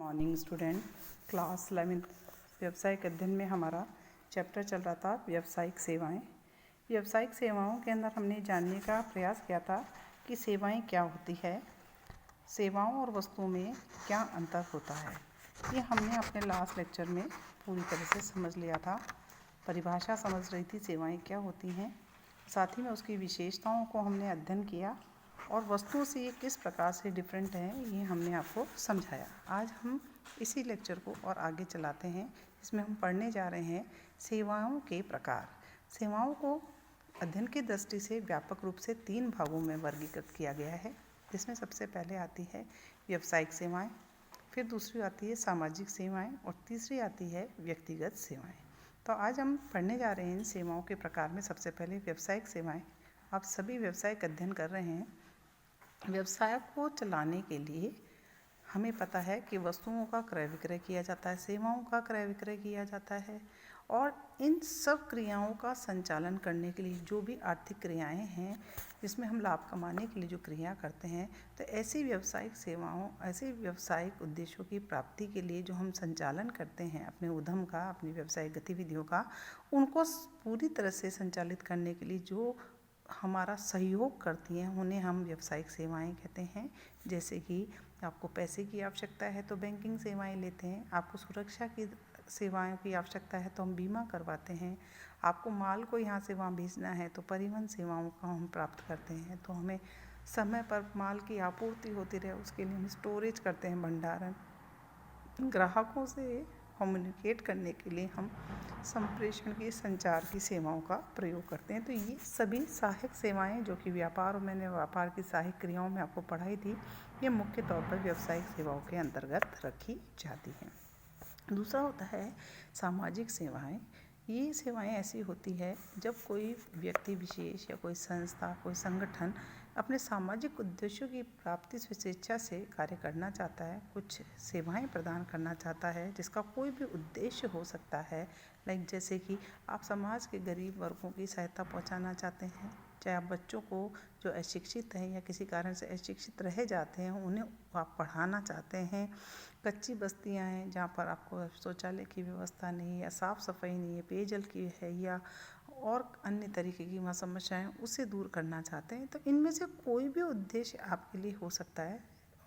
Morning student. Class 11th व्यावसायिक अध्ययन में हमारा चैप्टर चल रहा था व्यावसायिक सेवाएं। व्यावसायिक सेवाओं के अंदर हमने जानने का प्रयास किया था कि सेवाएं क्या होती है, सेवाओं और वस्तुओं में क्या अंतर होता है। ये हमने अपने लास्ट लेक्चर में पूरी तरह से समझ लिया था। परिभाषा समझ रही थी सेवाएं क्या होती हैं, साथ ही में उसकी विशेषताओं को हमने अध्ययन किया और वस्तुओं से ये किस प्रकार से डिफरेंट है ये हमने आपको समझाया। आज हम इसी लेक्चर को और आगे चलाते हैं। इसमें हम पढ़ने जा रहे हैं सेवाओं के प्रकार। सेवाओं को अध्ययन की दृष्टि से व्यापक रूप से 3 भागों में वर्गीकृत किया गया है, जिसमें सबसे पहले आती है व्यावसायिक सेवाएं, फिर दूसरी आती है सामाजिक सेवाएं और तीसरी आती है व्यक्तिगत सेवाएं। तो आज हम पढ़ने जा रहे हैं इन सेवाओं के प्रकार में सबसे पहले व्यावसायिक सेवाएं। आप सभी व्यावसायिक अध्ययन कर रहे हैं। व्यवसाय को चलाने के लिए हमें पता है कि वस्तुओं का क्रय विक्रय किया जाता है, सेवाओं का क्रय विक्रय किया जाता है और इन सब क्रियाओं का संचालन करने के लिए जो भी आर्थिक क्रियाएं हैं जिसमें हम लाभ कमाने के लिए जो क्रिया करते हैं, तो ऐसी व्यावसायिक सेवाओं, ऐसे व्यावसायिक उद्देश्यों की प्राप्ति के लिए जो हम संचालन करते हैं अपने उद्यम का, अपनी व्यावसायिक गतिविधियों का, उनको पूरी तरह से संचालित करने के लिए जो हमारा सहयोग करती हैं उन्हें हम व्यावसायिक सेवाएं कहते हैं। जैसे कि आपको पैसे की आवश्यकता है तो बैंकिंग सेवाएं लेते हैं, आपको सुरक्षा की सेवाओं की आवश्यकता है तो हम बीमा करवाते हैं, आपको माल को यहाँ से वहाँ भेजना है तो परिवहन सेवाओं का हम प्राप्त करते हैं, तो हमें समय पर माल की आपूर्ति होती रहे उसके लिए हम स्टोरेज करते हैं, भंडारण। ग्राहकों से कम्युनिकेट करने के लिए हम संप्रेषण की, संचार की सेवाओं का प्रयोग करते हैं। तो ये सभी सहायक सेवाएं जो कि व्यापार, और मैंने व्यापार की सहायक क्रियाओं में आपको पढ़ाई थी, ये मुख्य तौर पर व्यावसायिक सेवाओं के अंतर्गत रखी जाती हैं। दूसरा होता है सामाजिक सेवाएं। ये सेवाएं ऐसी होती है जब कोई व्यक्ति विशेष या कोई संस्था, कोई संगठन अपने सामाजिक उद्देश्यों की प्राप्ति स्वेच्छा से कार्य करना चाहता है, कुछ सेवाएं प्रदान करना चाहता है जिसका कोई भी उद्देश्य हो सकता है। लाइक जैसे कि आप समाज के गरीब वर्गों की सहायता पहुंचाना चाहते हैं, चाहे आप बच्चों को जो अशिक्षित हैं या किसी कारण से अशिक्षित रह जाते हैं उन्हें आप पढ़ाना चाहते हैं, कच्ची बस्तियां हैं जहाँ पर आपको शौचालय की व्यवस्था नहीं है या साफ़ सफाई नहीं है, पेयजल की है या और अन्य तरीके की वहाँ समस्याएं, उसे दूर करना चाहते हैं, तो इनमें से कोई भी उद्देश्य आपके लिए हो सकता है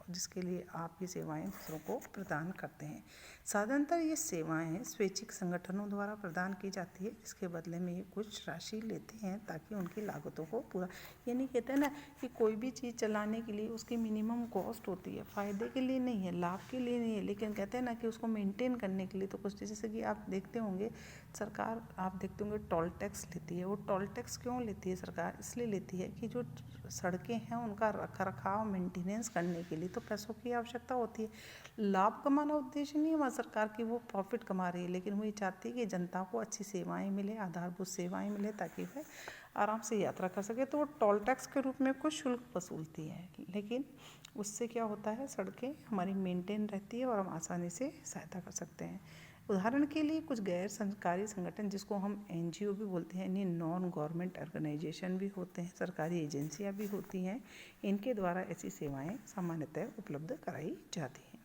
जिसके लिए आप ये सेवाएं दूसरों को प्रदान करते हैं। साधारणतः ये सेवाएं स्वैच्छिक संगठनों द्वारा प्रदान की जाती है, जिसके बदले में ये कुछ राशि लेते हैं ताकि उनकी लागतों को पूरा, ये नहीं कहते ना कि कोई भी चीज़ चलाने के लिए उसकी मिनिमम कॉस्ट होती है, फ़ायदे के लिए नहीं है, लाभ के लिए नहीं है, लेकिन कहते हैं ना कि उसको मेंटेन करने के लिए तो कुछ, जैसे कि आप देखते होंगे सरकार, आप देखते होंगे टोल टैक्स लेती है। वो टोल टैक्स क्यों लेती है सरकार? इसलिए लेती है कि जो सड़कें हैं उनका रखरखाव, मेंटेनेंस करने के लिए तो पैसों की आवश्यकता होती है। लाभ कमाना उद्देश्य नहीं है वहाँ सरकार की, वो प्रॉफिट कमा रही है, लेकिन वो ये चाहती है कि जनता को अच्छी सेवाएं मिले, आधारभूत सेवाएं मिले ताकि वह आराम से यात्रा कर सके। तो वो टोल टैक्स के रूप में कुछ शुल्क वसूलती है, लेकिन उससे क्या होता है, सड़कें हमारी मेंटेन रहती है और हम आसानी से सहायता कर सकते हैं। उदाहरण के लिए कुछ गैर सरकारी संगठन जिसको हम NGO भी बोलते हैं, यानी नॉन गवर्नमेंट ऑर्गेनाइजेशन भी होते हैं, सरकारी एजेंसियां भी होती हैं, इनके द्वारा ऐसी सेवाएं सामान्यतः उपलब्ध कराई जाती हैं।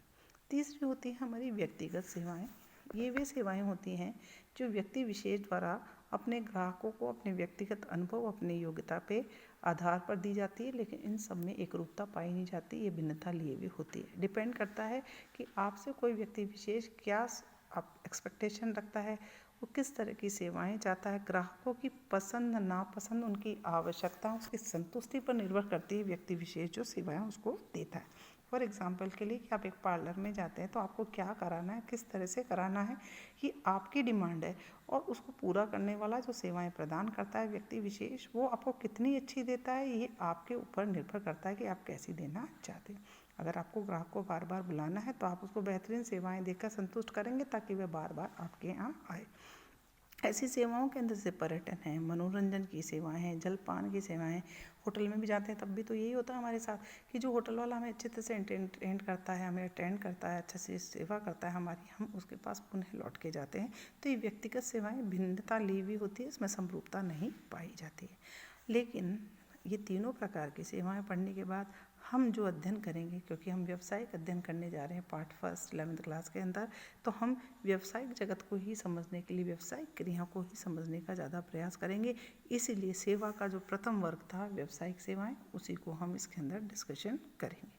तीसरी होती है हमारी व्यक्तिगत सेवाएं। ये वे सेवाएं होती हैं जो व्यक्ति विशेष द्वारा अपने ग्राहकों को अपने व्यक्तिगत अनुभव, अपनी योग्यता पे आधार पर दी जाती है, लेकिन इन सब में एकरूपता पाई नहीं जाती, ये भिन्नता लिए भी होती है। डिपेंड करता है कि आपसे कोई व्यक्ति विशेष क्या आप एक्सपेक्टेशन रखता है, वो किस तरह की सेवाएं चाहता है, ग्राहकों की पसंद नापसंद, उनकी आवश्यकता, उसकी संतुष्टि पर निर्भर करती है व्यक्ति विशेष जो सेवाएं उसको देता है। फॉर एग्जांपल के लिए कि आप एक पार्लर में जाते हैं तो आपको क्या कराना है, किस तरह से कराना है, ये आपकी डिमांड है, और उसको पूरा करने वाला जो सेवाएं प्रदान करता है व्यक्ति विशेष, वो आपको कितनी अच्छी देता है, ये आपके ऊपर निर्भर करता है कि आप कैसी देना चाहते हैं। अगर आपको ग्राहक को बार बार बुलाना है तो आप उसको बेहतरीन सेवाएं देकर संतुष्ट करेंगे ताकि वह बार बार आपके यहाँ आए। ऐसी सेवाओं के अंदर से पर्यटन है, मनोरंजन की सेवाएं हैं, जलपान की सेवाएं हैं। होटल में भी जाते हैं तब भी तो यही होता है हमारे साथ कि जो होटल वाला हमें अच्छे तरह से अटेंड करता है, हमें अटेंड करता है, अच्छे से सेवा करता है हमारी, हम उसके पास पुनः लौट के जाते हैं। तो ये व्यक्तिगत सेवाएं भिन्नता ली हुई होती है, इसमें समरूपता नहीं पाई जाती है। लेकिन ये तीनों प्रकार की सेवाएं पढ़ने के बाद हम जो अध्ययन करेंगे, क्योंकि हम व्यावसायिक अध्ययन करने जा रहे हैं पार्ट फर्स्ट 11th क्लास के अंदर, तो हम व्यावसायिक जगत को ही समझने के लिए, व्यावसायिक क्रिया को ही समझने का ज़्यादा प्रयास करेंगे। इसीलिए सेवा का जो प्रथम वर्ग था व्यावसायिक सेवाएं, उसी को हम इसके अंदर डिस्कशन करेंगे।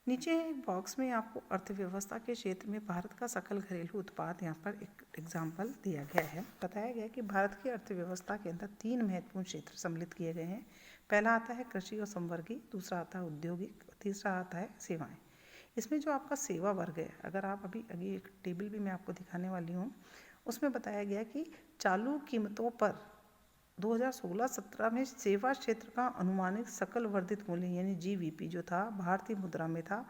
नीचे एक बॉक्स में आपको अर्थव्यवस्था के क्षेत्र में भारत का सकल घरेलू उत्पाद, यहाँ पर एक एग्जाम्पल दिया गया है। बताया गया कि भारत की अर्थव्यवस्था के अंदर 3 महत्वपूर्ण क्षेत्र सम्मिलित किए गए हैं। पहला आता है कृषि और संवर्गी, दूसरा आता है औद्योगिक, तीसरा आता है सेवाएं। इसमें जो आपका सेवा वर्ग है, अगर आप अभी आगे एक टेबल भी मैं आपको दिखाने वाली हूँ, उसमें बताया गया कि चालू कीमतों पर 2016-17 में सेवा क्षेत्र का अनुमानित सकल वर्धित मूल्य यानी जीवीपी जो था भारतीय मुद्रा में था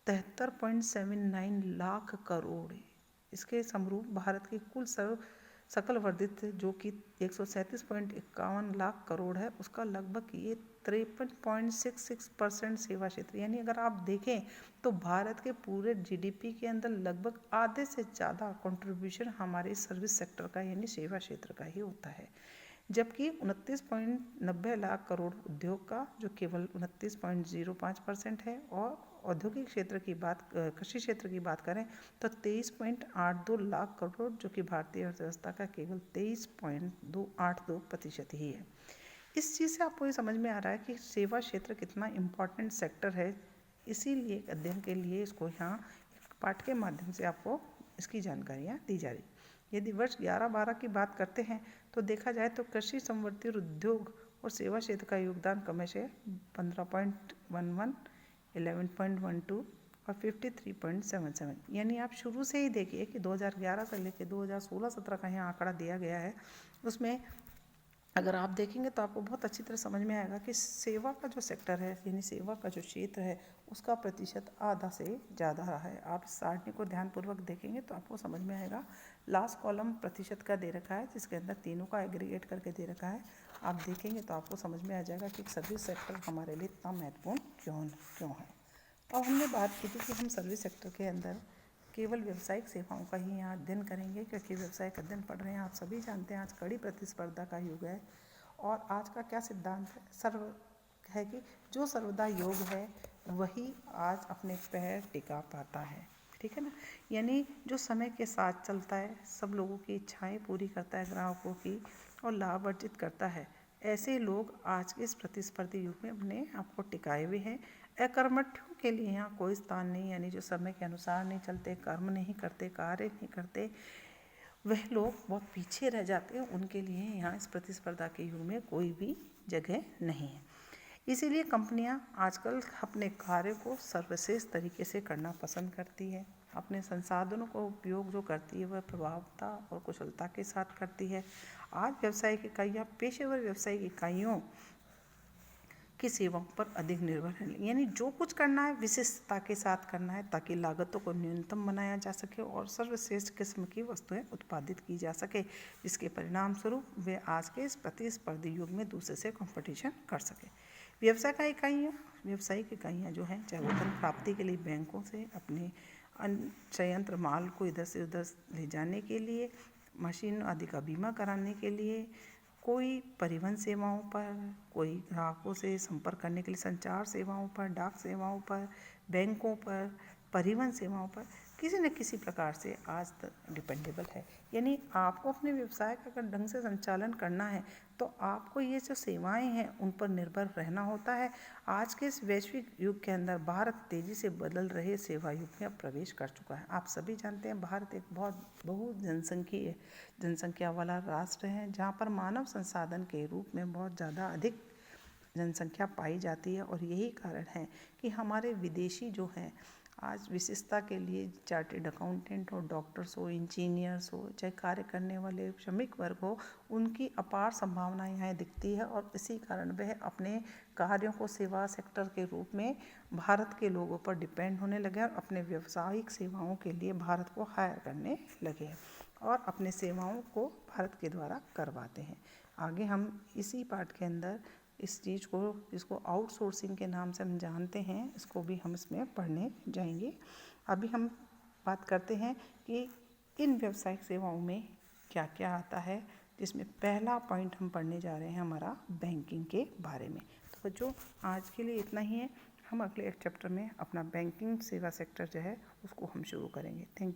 73.79 लाख करोड़। इसके समरूप भारत की कुल सकल वर्धित जो कि 137.51 लाख करोड़ है, उसका लगभग ये 53.66% सेवा क्षेत्र, यानी अगर आप देखें तो भारत के पूरे जीडीपी के अंदर लगभग आधे से ज़्यादा कंट्रीब्यूशन हमारे सर्विस सेक्टर का यानी सेवा क्षेत्र का ही होता है। जबकि 29.90 लाख करोड़ उद्योग का जो केवल 29.05% है, और औद्योगिक क्षेत्र की बात, कृषि क्षेत्र की बात करें तो 23.82 लाख करोड़ जो कि भारतीय अर्थव्यवस्था का केवल 23.82% ही है। इस चीज़ से आपको ये समझ में आ रहा है कि सेवा क्षेत्र कितना इम्पॉर्टेंट सेक्टर है। इसीलिए अध्ययन के लिए इसको यहाँ एक पाठ के माध्यम से आपको इसकी जानकारियाँ दी जा रही। यदि वर्ष 11-12 की बात करते हैं तो देखा जाए तो कृषि संवर्ती उद्योग और सेवा क्षेत्र का योगदान क्रमशः 15.11, 11.12 और 53.77, यानी आप शुरू से ही देखिए कि 2011 से लेकर 2016-17 का यहाँ आंकड़ा दिया गया है। उसमें अगर आप देखेंगे तो आपको बहुत अच्छी तरह समझ में आएगा कि सेवा का जो सेक्टर है यानी सेवा का जो क्षेत्र है उसका प्रतिशत आधा से ज़्यादा रहा है। आप इस सारणी को ध्यानपूर्वक देखेंगे तो आपको समझ में आएगा। लास्ट कॉलम प्रतिशत का दे रखा है जिसके अंदर तीनों का एग्रीगेट करके दे रखा है। आप देखेंगे तो आपको समझ में आ जाएगा कि सर्विस सेक्टर हमारे लिए इतना महत्वपूर्ण क्यों है। अब हमने बात की थी कि हम सर्विस सेक्टर के अंदर केवल व्यावसायिक सेवाओं का ही यहाँ अध्ययन करेंगे, क्योंकि व्यावसायिक अध्ययन पढ़ रहे हैं। आप सभी जानते हैं आज कड़ी प्रतिस्पर्धा का युग है, और आज का क्या सिद्धांत है कि जो सर्वदा योग है वही आज अपने पैर टिका पाता है, ठीक है ना। यानी जो समय के साथ चलता है, सब लोगों की इच्छाएं पूरी करता है, ग्राहकों की, और लाभ अर्जित करता है, ऐसे लोग आज के इस प्रतिस्पर्धी युग में अपने आप को टिकाए हुए हैं। अकर्मठों के लिए यहाँ कोई स्थान नहीं, यानी जो समय के अनुसार नहीं चलते, कर्म नहीं करते, कार्य नहीं करते, वह लोग बहुत पीछे रह जाते हैं। उनके लिए यहाँ इस प्रतिस्पर्धा के युग में कोई भी जगह नहीं है। इसीलिए कंपनियां आजकल अपने कार्य को सर्वश्रेष्ठ तरीके से करना पसंद करती है। अपने संसाधनों का उपयोग जो करती है वह प्रभावता और कुशलता के साथ करती है। आज व्यावसायिक इकाइयाँ पेशेवर व्यावसायिक इकाइयों की सेवाओं पर अधिक निर्भर है, यानी जो कुछ करना है विशिष्टता के साथ करना है ताकि लागतों को न्यूनतम बनाया जा सके और सर्वश्रेष्ठ किस्म की वस्तुएं उत्पादित की जा सके, जिसके परिणाम स्वरूप वे आज के इस प्रतिस्पर्धी युग में दूसरे से कंपटीशन कर सके। व्यावसायिक इकाइयाँ जो हैं, चाहे वो धन प्राप्ति के लिए बैंकों से अपने संयंत्र माल को इधर से उधर ले जाने के लिए, मशीन आदि का बीमा कराने के लिए, कोई परिवहन सेवाओं पर, कोई ग्राहकों से संपर्क करने के लिए संचार सेवाओं पर, डाक सेवाओं पर, बैंकों पर, परिवहन सेवाओं पर किसी न किसी प्रकार से आज तक डिपेंडेबल है। यानी आपको अपने व्यवसाय का अगर ढंग से संचालन करना है तो आपको ये जो सेवाएं हैं उन पर निर्भर रहना होता है। आज के इस वैश्विक युग के अंदर भारत तेज़ी से बदल रहे सेवा युग में अब प्रवेश कर चुका है। आप सभी जानते हैं भारत एक बहुत जनसंख्या वाला राष्ट्र है, जहाँ पर मानव संसाधन के रूप में बहुत ज़्यादा अधिक जनसंख्या पाई जाती है। और यही कारण है कि हमारे विदेशी जो हैं आज विशेषता के लिए चार्टेड अकाउंटेंट हो, डॉक्टर्स हो, इंजीनियर्स हो, चाहे कार्य करने वाले श्रमिक वर्ग हो, उनकी अपार संभावनाएं यहाँ दिखती है। और इसी कारण वह अपने कार्यों को सेवा सेक्टर के रूप में भारत के लोगों पर डिपेंड होने लगे और अपने व्यावसायिक सेवाओं के लिए भारत को हायर करने लगे हैं और अपने सेवाओं को भारत के द्वारा करवाते हैं। आगे हम इसी पाठ के अंदर इस चीज़ को, जिसको आउटसोर्सिंग के नाम से हम जानते हैं, इसको भी हम इसमें पढ़ने जाएंगे। अभी हम बात करते हैं कि इन व्यावसायिक सेवाओं में क्या क्या आता है, जिसमें पहला पॉइंट हम पढ़ने जा रहे हैं हमारा बैंकिंग के बारे में। तो बच्चों आज के लिए इतना ही है। हम अगले एक चैप्टर में अपना बैंकिंग सेवा सेक्टर जो है उसको हम शुरू करेंगे। Thank you.